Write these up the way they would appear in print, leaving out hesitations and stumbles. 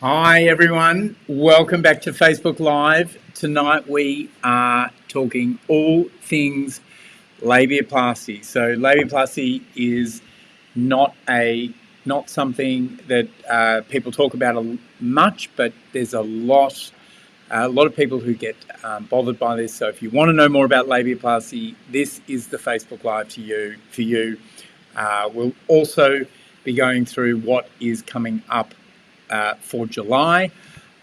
Hi everyone, welcome back to Facebook Live. Tonight we are talking all things labiaplasty. So labiaplasty is not something that people talk about much, but there's a lot of people who get bothered by this. So if you want to know more about labiaplasty, this is the Facebook Live for you. We'll also be going through what is coming up for July.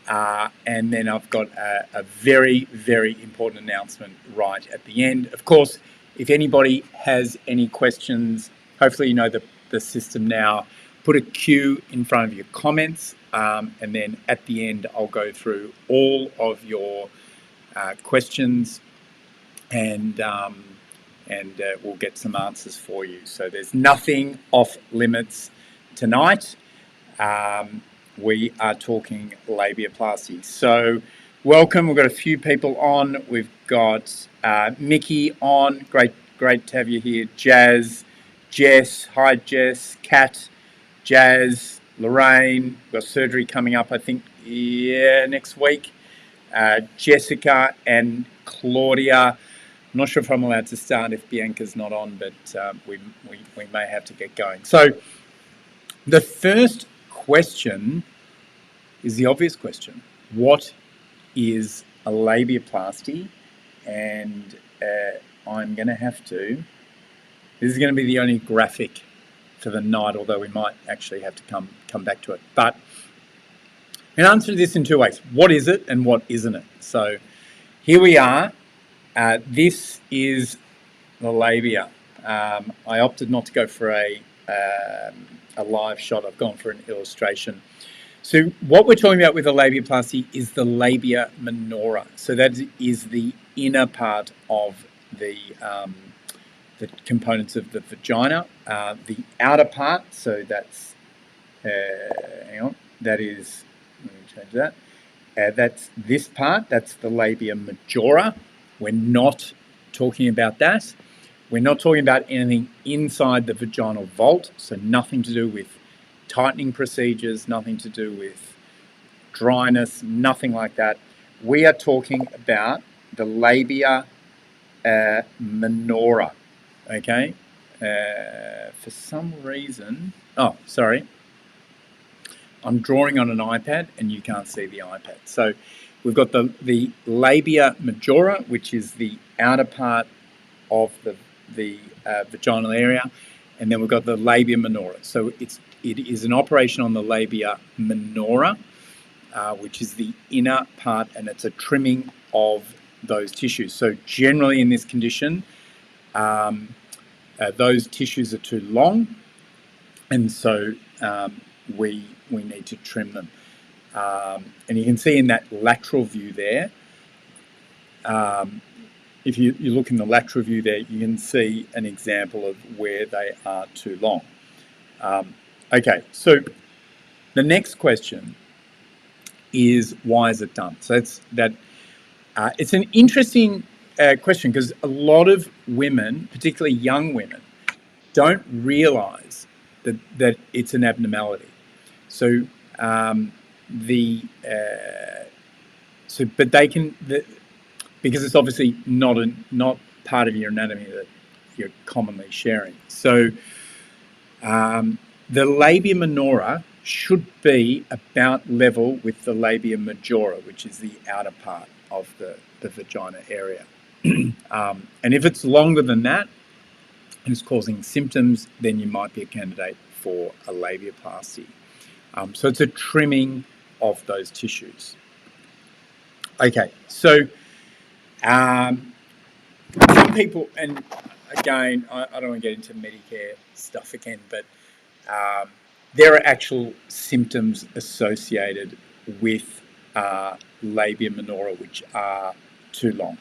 And then I've got a very, very important announcement right at the end. Of course, if anybody has any questions, hopefully you know the system now. Put a Q in front of your comments, and then at the end I'll go through all of your questions and we'll get some answers for you. So there's nothing off limits tonight. We are talking labiaplasty. So welcome. We've got a few people on. We've got Mickey on. Great to have you here. Jazz, Jess. Hi, Jess. Kat, Jazz, Lorraine. We've got surgery coming up, I think, next week. Jessica and Claudia. I'm not sure if I'm allowed to start if Bianca's not on, but we may have to get going. So the first question is the obvious question. What is a labiaplasty? And I'm going to have to, this is going to be the only graphic for the night, although we might actually have to come back to it. But I'm going to answer this in two ways. What is it and what isn't it? So here we are. This is the labia. I opted not to go for a live shot. I've gone for an illustration. So what we're talking about with the labiaplasty is the labia minora. So that is the inner part of the components of the vagina. The outer part, so that's, hang on, that is, let me change that. That's this part, that's the labia majora. We're not talking about that. We're not talking about anything inside the vaginal vault, so nothing to do with tightening procedures, nothing to do with dryness, nothing like that. We are talking about the labia minora, okay? For some reason, oh, sorry. I'm drawing on an iPad and you can't see the iPad. So we've got the labia majora, which is the outer part of the vaginal area, and then we've got the labia minora. So it is an operation on the labia minora, which is the inner part, and it's a trimming of those tissues. So generally in this condition, those tissues are too long, and so we need to trim them. And you can see in that lateral view there, if you look in the lateral view there, you can see an example of where they are too long. Okay, so the next question is, why is it done? So it's an interesting question, because a lot of women, particularly young women, don't realise that it's an abnormality. So but they can. Because it's obviously not part of your anatomy that you're commonly sharing. So the labia minora should be about level with the labia majora, which is the outer part of the vagina area. And if it's longer than that and it's causing symptoms, then you might be a candidate for a labiaplasty. So it's a trimming of those tissues. Okay, so some people, and again, I don't want to get into Medicare stuff again, but there are actual symptoms associated with labia minora which are too long.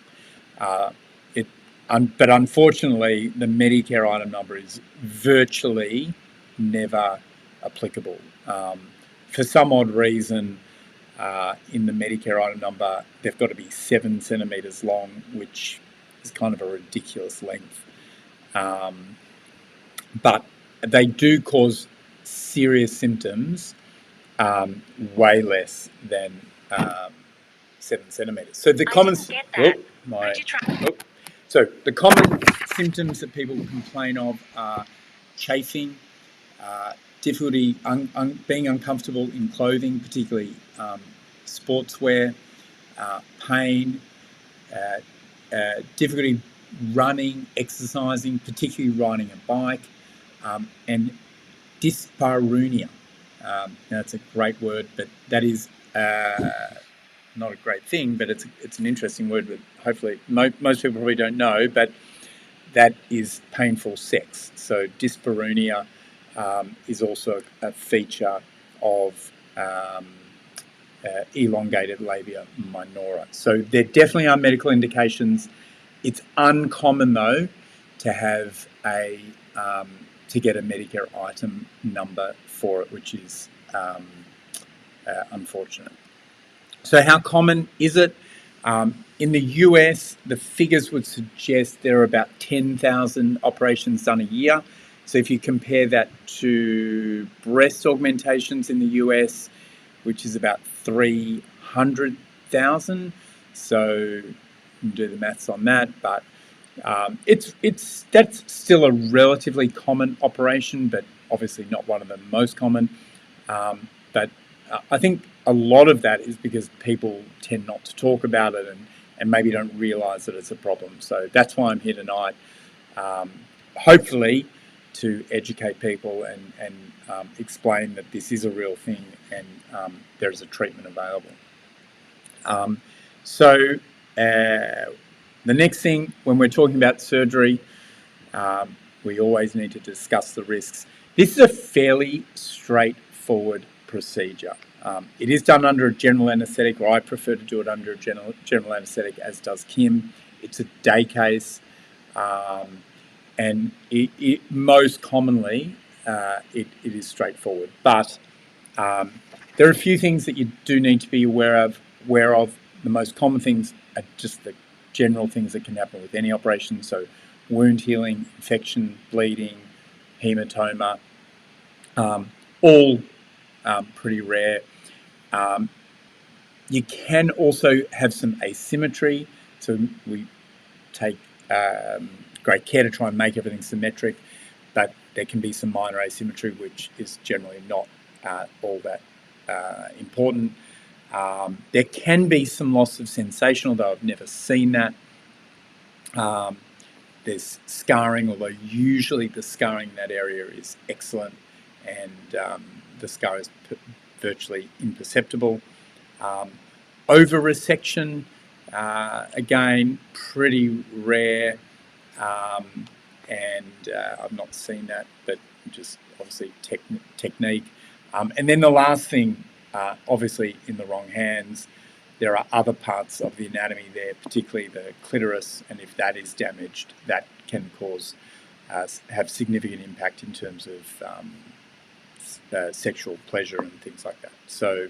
But unfortunately, the Medicare item number is virtually never applicable. For some odd reason, in the Medicare item number, they've got to be 7 centimetres long, which is kind of a ridiculous length. But they do cause serious symptoms way less than 7 centimeters. So the common so the common symptoms that people complain of are chafing, difficulty being uncomfortable in clothing, particularly sportswear, pain, difficulty running, exercising, particularly riding a bike, and dyspareunia. That's a great word, but that is not a great thing, but it's an interesting word that hopefully most people probably don't know, but that is painful sex. So dyspareunia is also a feature of elongated labia minora. So there definitely are medical indications. It's uncommon though to have to get a Medicare item number for it, which is unfortunate. So how common is it? In the US, the figures would suggest there are about 10,000 operations done a year. So if you compare that to breast augmentations in the US, which is about 300,000, so you can do the maths on that, but that's still a relatively common operation, but obviously not one of the most common. But I think a lot of that is because people tend not to talk about it and maybe don't realise that it's a problem. So that's why I'm here tonight, hopefully to educate people and explain that this is a real thing and there is a treatment available. The next thing, when we're talking about surgery, we always need to discuss the risks. This is a fairly straightforward procedure. It is done under a general anaesthetic, or I prefer to do it under a general anaesthetic, as does Kim. It's a day case, and most commonly it is straightforward. But there are a few things that you do need to be aware of. The most common things are just the general things that can happen with any operation. So wound healing, infection, bleeding, hematoma, all pretty rare. You can also have some asymmetry. So we take great care to try and make everything symmetric, but there can be some minor asymmetry, which is generally not all that important. There can be some loss of sensation, although I've never seen that. There's scarring, although usually the scarring in that area is excellent, and the scar is virtually imperceptible. Over resection, again, pretty rare, and I've not seen that, but just obviously technique. And then the last thing, obviously in the wrong hands, there are other parts of the anatomy there, particularly the clitoris, and if that is damaged, that can have significant impact in terms of sexual pleasure and things like that. So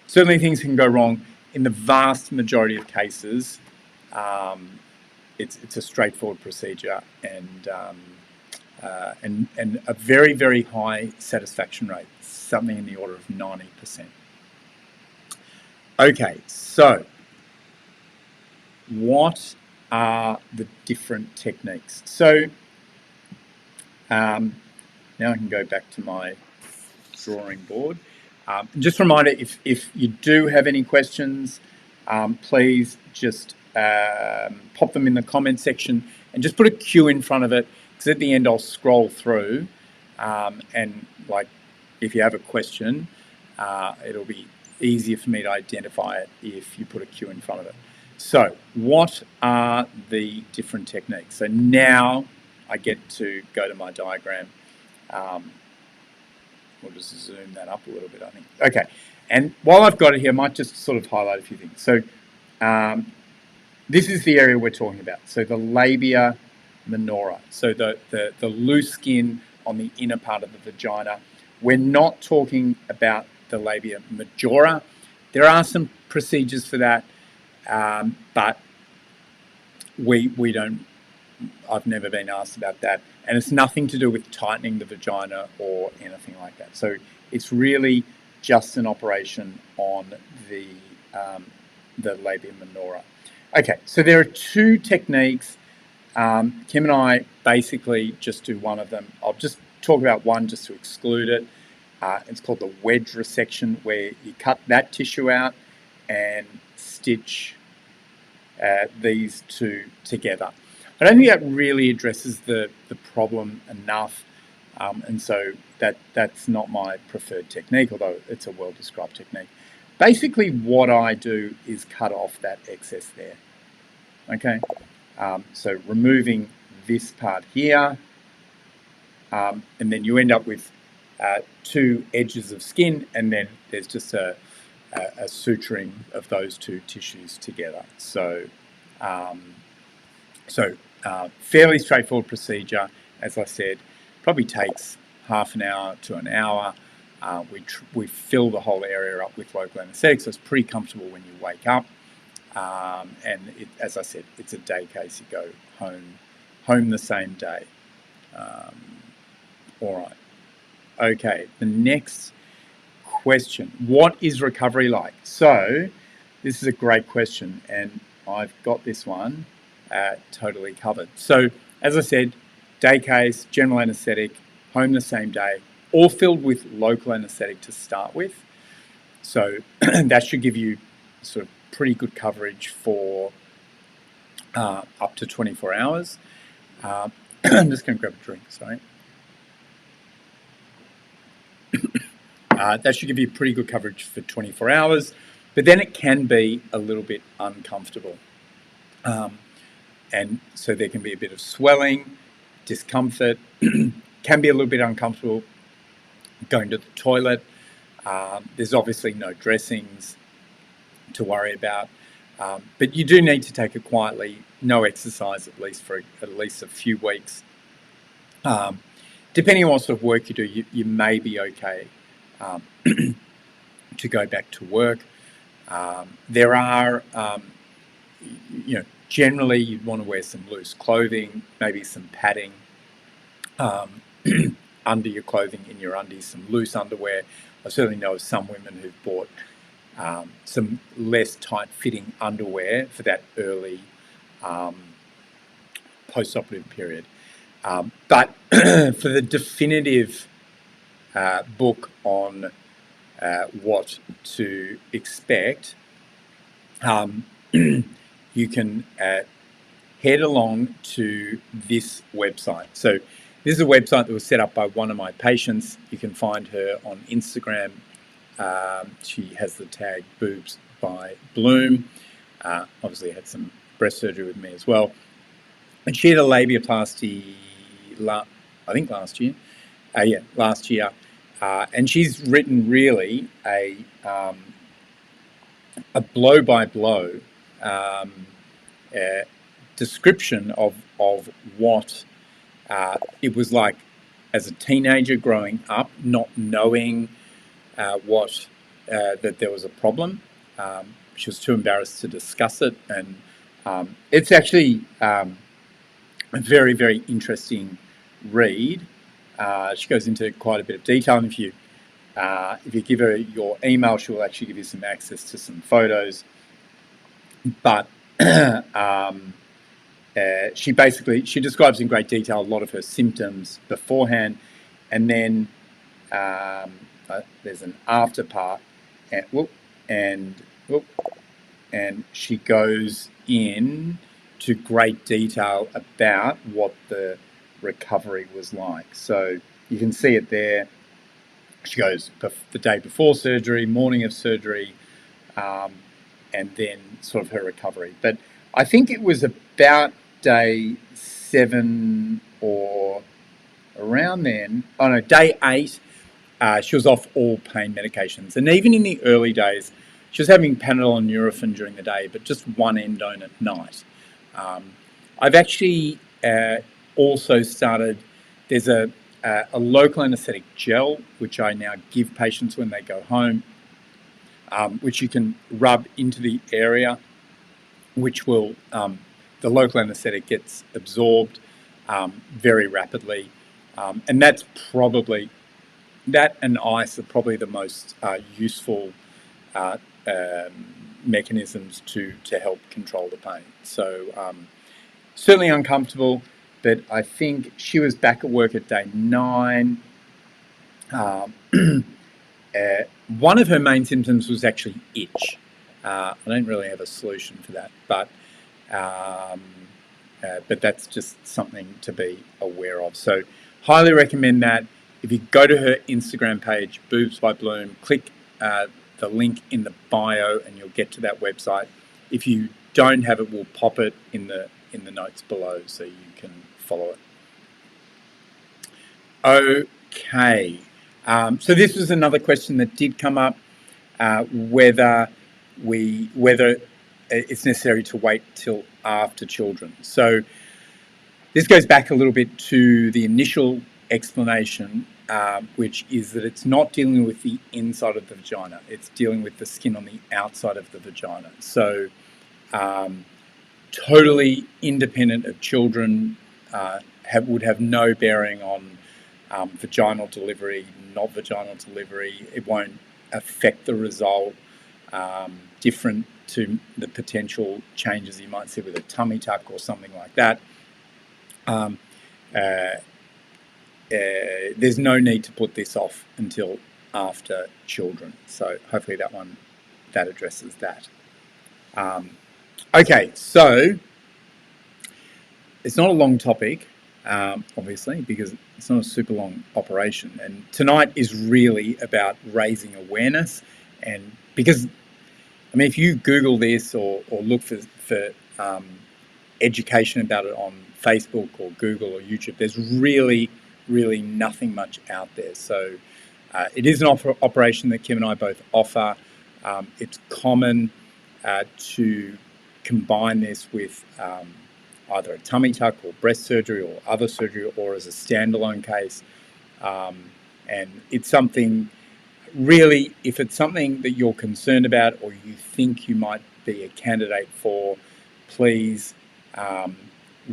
certainly things can go wrong. In the vast majority of cases, it's a straightforward procedure and a very, very high satisfaction rate, something in the order of 90%. Okay, so what are the different techniques? So now I can go back to my drawing board. Just a reminder, if you do have any questions, please just pop them in the comment section and just put a Q in front of it, because at the end I'll scroll through and like if you have a question, it'll be easier for me to identify it if you put a Q in front of it. So what are the different techniques? So now I get to go to my diagram. We'll just zoom that up a little bit, I think. Okay, and while I've got it here, I might just sort of highlight a few things. So this is the area we're talking about. So the labia minora, so the loose skin on the inner part of the vagina. We're not talking about the labia majora. There are some procedures for that, but we don't. I've never been asked about that, and it's nothing to do with tightening the vagina or anything like that. So it's really just an operation on the labia minora. Okay, so there are two techniques. Kim and I basically just do one of them. I'll just talk about one just to exclude it. It's called the wedge resection, where you cut that tissue out and stitch these two together. I don't think that really addresses the problem enough, and so that's not my preferred technique, although it's a well-described technique. Basically, what I do is cut off that excess there. Okay, so removing this part here, and then you end up with two edges of skin, and then there's just a suturing of those two tissues together. So, fairly straightforward procedure. As I said, probably takes half an hour to an hour. We fill the whole area up with local anaesthetic, so it's pretty comfortable when you wake up. And as I said, it's a day case. You go home the same day. All right. Okay, the next question. What is recovery like? So this is a great question, and I've got this one totally covered. So as I said, day case, general anaesthetic, home the same day, all filled with local anaesthetic to start with. So that should give you sort of pretty good coverage for up to 24 hours. I'm just going to grab a drink, sorry. That should give you pretty good coverage for 24 hours, but then it can be a little bit uncomfortable. And so there can be a bit of swelling, discomfort, can be a little bit uncomfortable going to the toilet. There's obviously no dressings to worry about, but you do need to take it quietly, no exercise at least for at least a few weeks. Depending on what sort of work you do, you may be okay to go back to work. There are, generally you'd want to wear some loose clothing, maybe some padding under your clothing, in your undies, some loose underwear. I certainly know of some women who've bought some less tight-fitting underwear for that early post-operative period. But for the definitive book on what to expect, you can head along to this website. So this is a website that was set up by one of my patients. You can find her on Instagram. She has the tag Boobs by Bloom. Obviously had some breast surgery with me as well. And she had a labiaplasty, I think last year. Last year. And she's written really a blow-by-blow description of what it was like as a teenager growing up, not knowing that there was a problem. She was too embarrassed to discuss it, and it's actually a very, very interesting read. She goes into quite a bit of detail, and if you give her your email, she will actually give you some access to some photos. But she describes in great detail a lot of her symptoms beforehand, and then there's an after part, and she goes in to great detail about what the recovery was like. So you can see it there. She goes the day before surgery, morning of surgery, and then sort of her recovery. But I think it was about day 7 or around then. Oh no, day 8. She was off all pain medications, and even in the early days, she was having Panadol and Nurofen during the day, but just one endone at night. I've actually also started. There's a local anaesthetic gel which I now give patients when they go home, which you can rub into the area, which will the local anaesthetic gets absorbed very rapidly, and that's probably that and ice are probably the most useful mechanisms to help control the pain. So certainly uncomfortable, but I think she was back at work at day 9. One of her main symptoms was actually itch. I don't really have a solution for that, but that's just something to be aware of. So highly recommend that. If you go to her Instagram page, Boobs by Bloom, click the link in the bio and you'll get to that website. If you don't have it, we'll pop it in the notes below so you can follow it. Okay. So this was another question that did come up, whether it's necessary to wait till after children. So this goes back a little bit to the initial explanation, which is that it's not dealing with the inside of the vagina, it's dealing with the skin on the outside of the vagina. So totally independent of children, would have no bearing on vaginal delivery, not vaginal delivery. It won't affect the result, different to the potential changes you might see with a tummy tuck or something like that. There's no need to put this off until after children. So hopefully that addresses that. Okay, so it's not a long topic, obviously, because it's not a super long operation. And tonight is really about raising awareness. And because, I mean, if you Google this or look for education about it on Facebook or Google or YouTube, there's really nothing much out there. So it is an operation that Kim and I both offer. It's common to combine this with either a tummy tuck or breast surgery or other surgery, or as a standalone case. And it's something, really, if it's something that you're concerned about or you think you might be a candidate for, please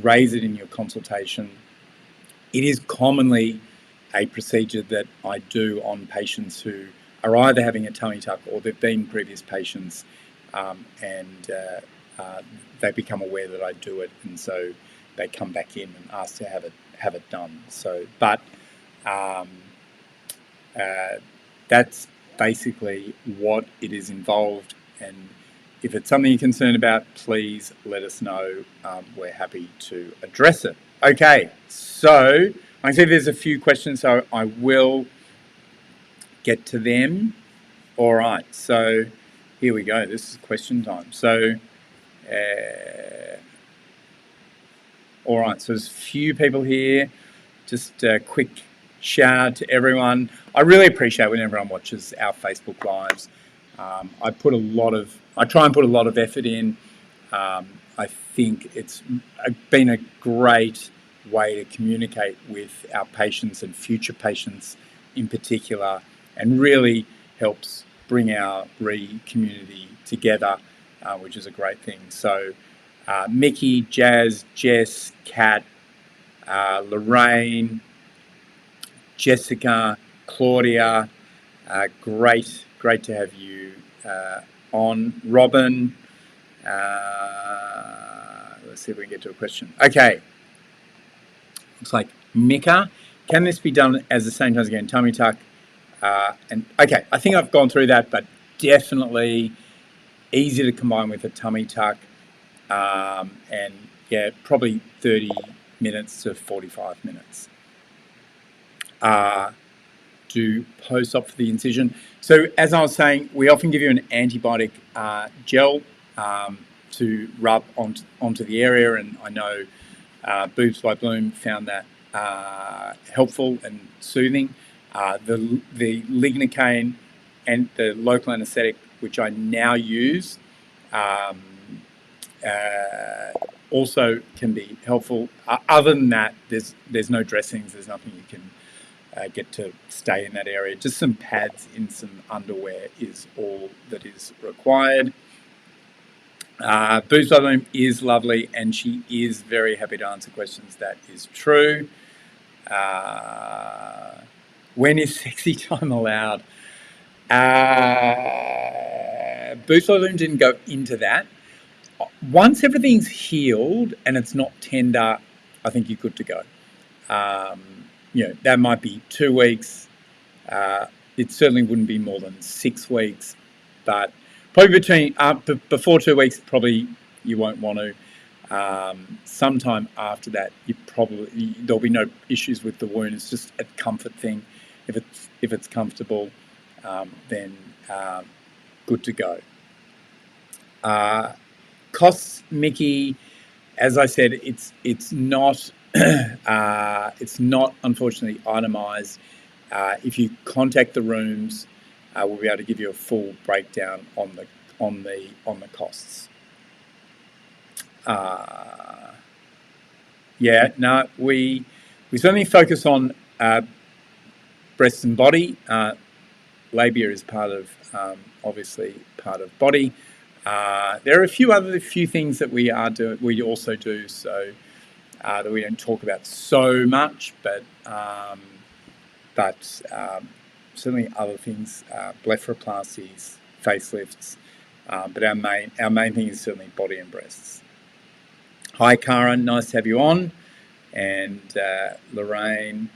raise it in your consultation. It is commonly a procedure that I do on patients who are either having a tummy tuck or they've been previous patients, and they become aware that I do it, and so they come back in and ask to have it done. So, but that's basically what it is involved. And if it's something you're concerned about, please let us know. We're happy to address it. Okay, so I can see there's a few questions, so I will get to them. All right, so here we go. This is question time. So, all right, so there's a few people here. Just a quick shout out to everyone. I really appreciate when everyone watches our Facebook Lives. I try and put a lot of effort in. I think it's been a great way to communicate with our patients and future patients in particular, and really helps bring our community together, which is a great thing. So Mickey, Jazz, Jess, Kat, Lorraine, Jessica, Claudia, great to have you on. Robin, let's see if we can get to a question. Okay, looks like Mika. Can this be done as the same time as again, tummy tuck? And okay, I think I've gone through that, but definitely easy to combine with a tummy tuck, and yeah, probably 30 minutes to 45 minutes. Do post-op for the incision. So as I was saying, we often give you an antibiotic gel to rub onto the area, and I know Boobs by Bloom found that helpful and soothing. The lignocaine and the local anaesthetic, which I now use, also can be helpful. Other than that, there's no dressings. There's nothing you can get to stay in that area. Just some pads in some underwear is all that is required. Boobs by Bloom is lovely, and she is very happy to answer questions. That is true. When is sexy time allowed? Boost Balloon didn't go into that. Once everything's healed and it's not tender, I think you're good to go. That might be 2 weeks. It certainly wouldn't be more than 6 weeks, but probably before 2 weeks, probably you won't want to. Sometime after that, there'll be no issues with the wound. It's just a comfort thing. If it's comfortable, then good to go. Costs, Mickey, as I said, it's not unfortunately itemised. If you contact the rooms, we'll be able to give you a full breakdown on the costs. We certainly focus on breasts and body. Labia is obviously part of body. There are a few things that we also do, so that we don't talk about so much, but certainly other things, blepharoplasties, facelifts, but our main thing is certainly body and breasts. Hi, Karen, nice to have you on, and Lorraine,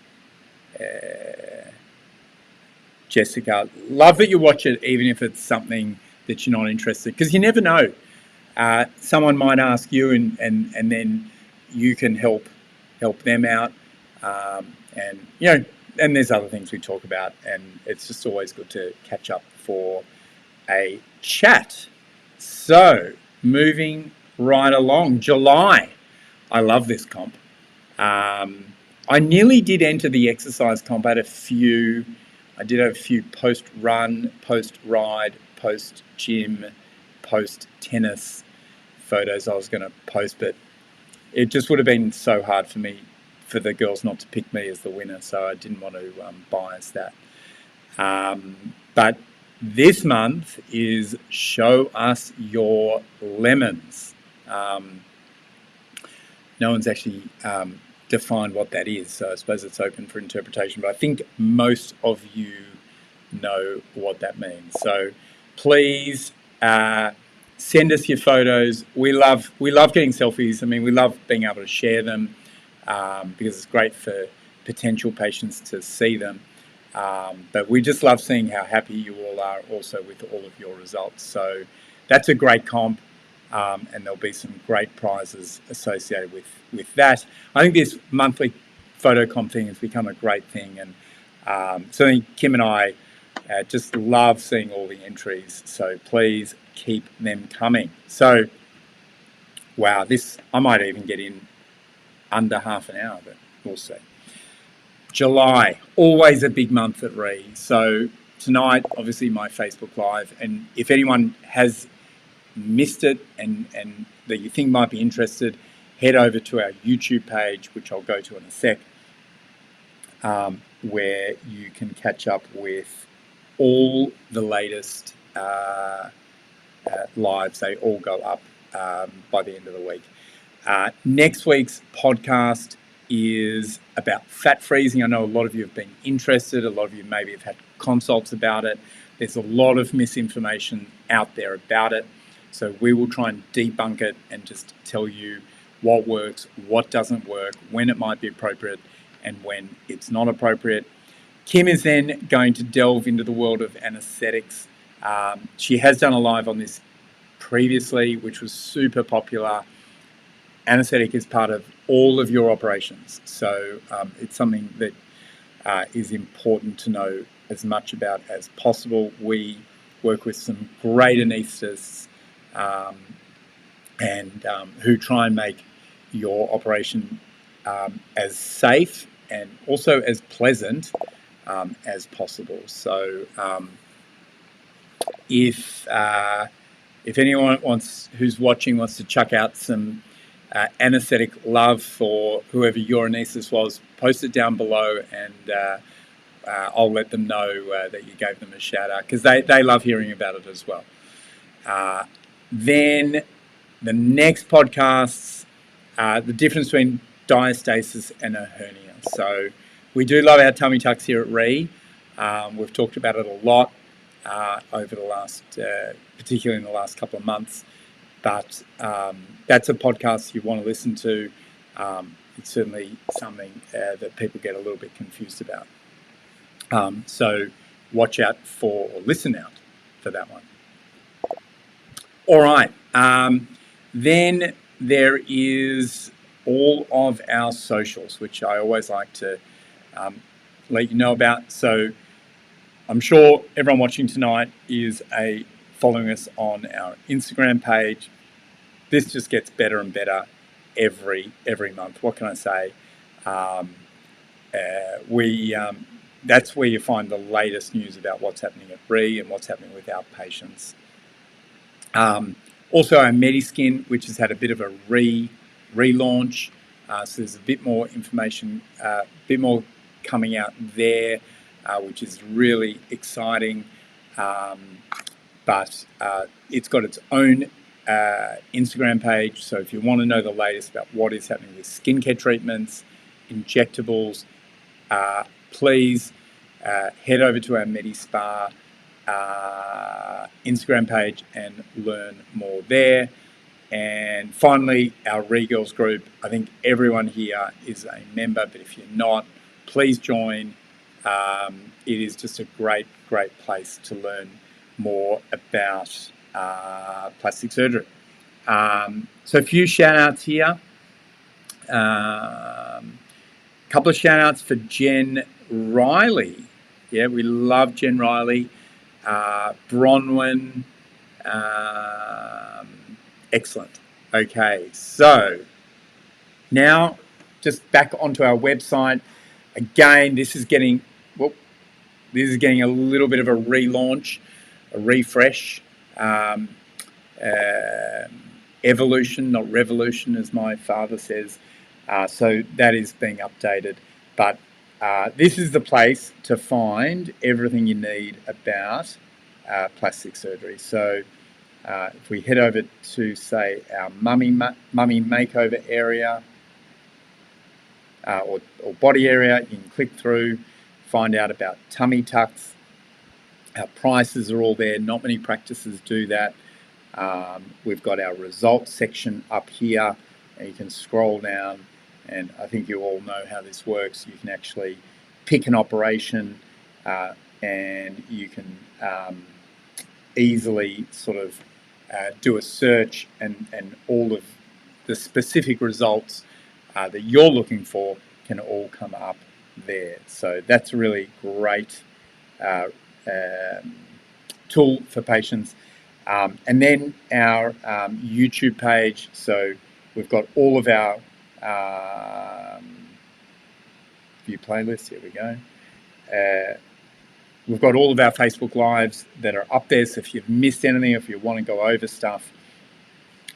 Jessica, love that you watch it, even if it's something that you're not interested, because you never know. Someone might ask you, and then you can help them out, and there's other things we talk about, and it's just always good to catch up for a chat. So moving right along, July. I love this comp. I nearly did enter the exercise comp. I did have a few post-run, post-ride, post-gym, post-tennis photos I was going to post, but it just would have been so hard for the girls not to pick me as the winner, so I didn't want to bias that. But this month is Show Us Your Lemons. No one's actually defined what that is, so I suppose it's open for interpretation, but I think most of you know what that means. So please send us your photos. We love getting selfies. I mean, we love being able to share them because it's great for potential patients to see them. But we just love seeing how happy you all are also with all of your results. So that's a great comp. And there'll be some great prizes associated with that. I think this monthly photo comp thing has become a great thing, and certainly Kim and I just love seeing all the entries, so please keep them coming. So, wow, I might even get in under half an hour, but we'll see. July, always a big month at Re. So tonight, obviously my Facebook Live, and if anyone has missed it and that you think might be interested, head over to our YouTube page, which I'll go to in a sec, where you can catch up with all the latest lives. They all go up by the end of the week. Next week's podcast is about fat freezing. I know a lot of you have been interested. A lot of you maybe have had consults about it. There's a lot of misinformation out there about it. So we will try and debunk it and just tell you what works, what doesn't work, when it might be appropriate, and when it's not appropriate. Kim is then going to delve into the world of anaesthetics. She has done a live on this previously, which was super popular. Anaesthetic is part of all of your operations. So it's something that is important to know as much about as possible. We work with some great anaesthetists who try and make your operation as safe and also as pleasant as possible. So if anyone who's watching wants to chuck out some anaesthetic love for whoever your anaesthetist was, post it down below, and I'll let them know that you gave them a shout out, because they love hearing about it as well. Then the next podcasts, the difference between diastasis and a hernia. So We do love our tummy tucks here at Re. We've talked about it a lot over the last, particularly in the last couple of months. But that's a podcast you want to listen to. It's certainly something that people get a little bit confused about. So watch out for, or listen out for that one. All right. Then there is all of our socials, which I always like to let you know about. So I'm sure everyone watching tonight is following us on our Instagram page. This just gets better and better every month. What can I say? That's where you find the latest news about what's happening at Re and what's happening with our patients. Also our Mediskin, which has had a bit of a relaunch. So there's a bit more information, a bit more coming out there, which is really exciting. But it's got its own Instagram page. So if you want to know the latest about what is happening with skincare treatments, injectables, please head over to our MediSpa Instagram page and learn more there. And finally, our Re-Girls group. I think everyone here is a member, but if you're not, please join. It is just a great place to learn more about plastic surgery. So a few shout outs here. Couple of shout outs for Jen Riley. Yeah, we love Jen Riley. Bronwyn. Excellent. Okay, so now just back onto our website. Again, this is getting a little bit of a relaunch, a refresh, evolution, not revolution, as my father says. So that is being updated. But this is the place to find everything you need about plastic surgery. So if we head over to, say, our mummy makeover area or body area, you can click through, find out about tummy tucks. Our prices are all there. Not many practices do that. We've got our results section up here, and you can scroll down, and I think you all know how this works. You can actually pick an operation, and you can easily sort of do a search, and all of the specific results that you're looking for can all come up there. So that's a really great tool for patients. And then our YouTube page. So we've got all of our view playlists. Here we go. We've got all of our Facebook Lives that are up there. So if you've missed anything, if you want to go over stuff,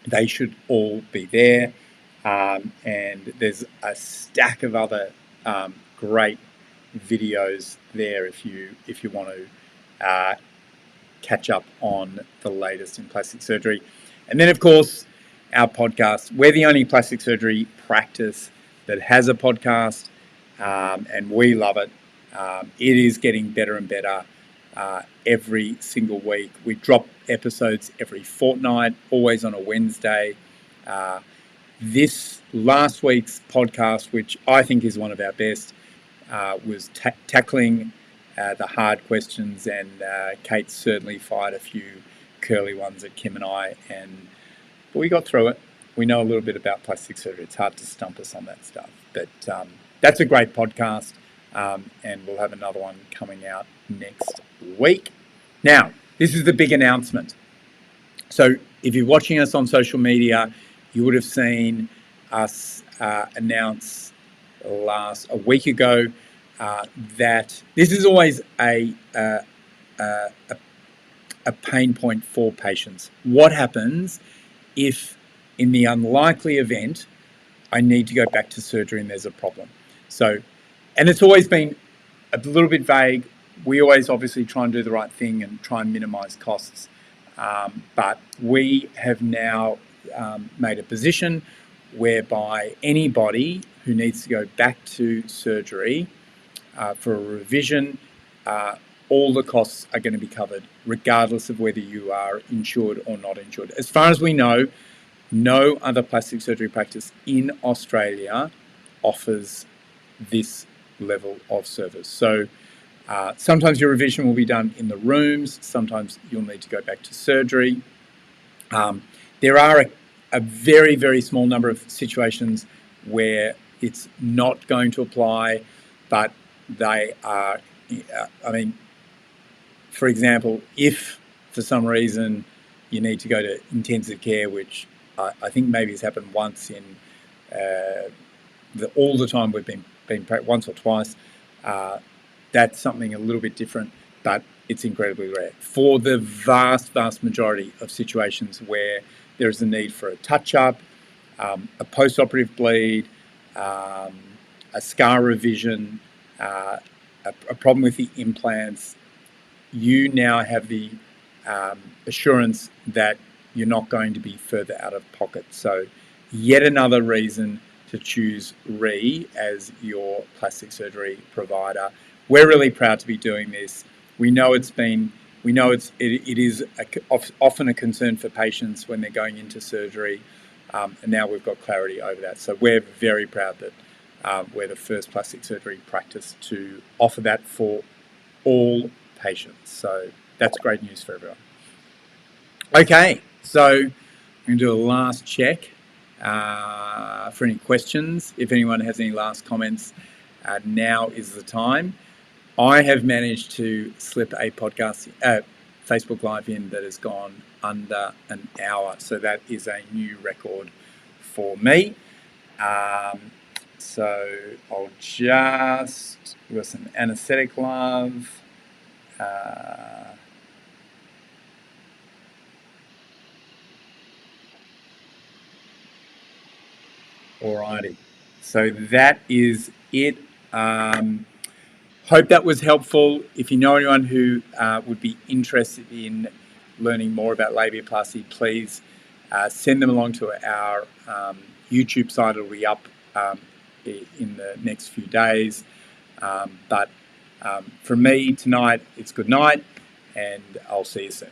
they should all be there. And there's a stack of other great videos there if you want to catch up on the latest in plastic surgery. And then, of course, our podcast. We're the only plastic surgery practice that has a podcast, and we love it. It is getting better and better every single week. We drop episodes every fortnight, always on a Wednesday. This last week's podcast, which I think is one of our best, was tackling the hard questions, and Kate certainly fired a few curly ones at Kim and I, but we got through it. We know a little bit about plastic surgery. It's hard to stump us on that stuff, but that's a great podcast, and we'll have another one coming out next week. Now, this is the big announcement. So if you're watching us on social media, you would have seen us announce a week ago that this is always a pain point for patients. What happens if, in the unlikely event, I need to go back to surgery and there's a problem? So, and it's always been a little bit vague. We always obviously try and do the right thing and try and minimize costs. But we have now made a position whereby anybody who needs to go back to surgery for a revision, all the costs are going to be covered, regardless of whether you are insured or not insured. As far as we know, no other plastic surgery practice in Australia offers this level of service. So sometimes your revision will be done in the rooms. Sometimes you'll need to go back to surgery. There are a very, very small number of situations where it's not going to apply, but they are, for example, if for some reason you need to go to intensive care, which I think maybe has happened once in all the time we've been once or twice, that's something a little bit different, but it's incredibly rare. For the vast, vast majority of situations where there is a need for a touch-up, a post-operative bleed, a scar revision, a problem with the implants, you now have the assurance that you're not going to be further out of pocket. So yet another reason to choose RE as your plastic surgery provider. We're really proud to be doing this. We know it is often a concern for patients when they're going into surgery, and now we've got clarity over that. So we're very proud that we're the first plastic surgery practice to offer that for all patients. So that's great news for everyone. Okay, so I'm going to do a last check for any questions. If anyone has any last comments, now is the time. I have managed to slip a podcast, Facebook Live in that has gone under an hour. So that is a new record for me. So I'll just give us an anaesthetic love. Alrighty. So that is it. Hope that was helpful. If you know anyone who would be interested in learning more about labiaplasty, please send them along to our YouTube site. It'll be up in the next few days. But from me tonight, it's good night, and I'll see you soon.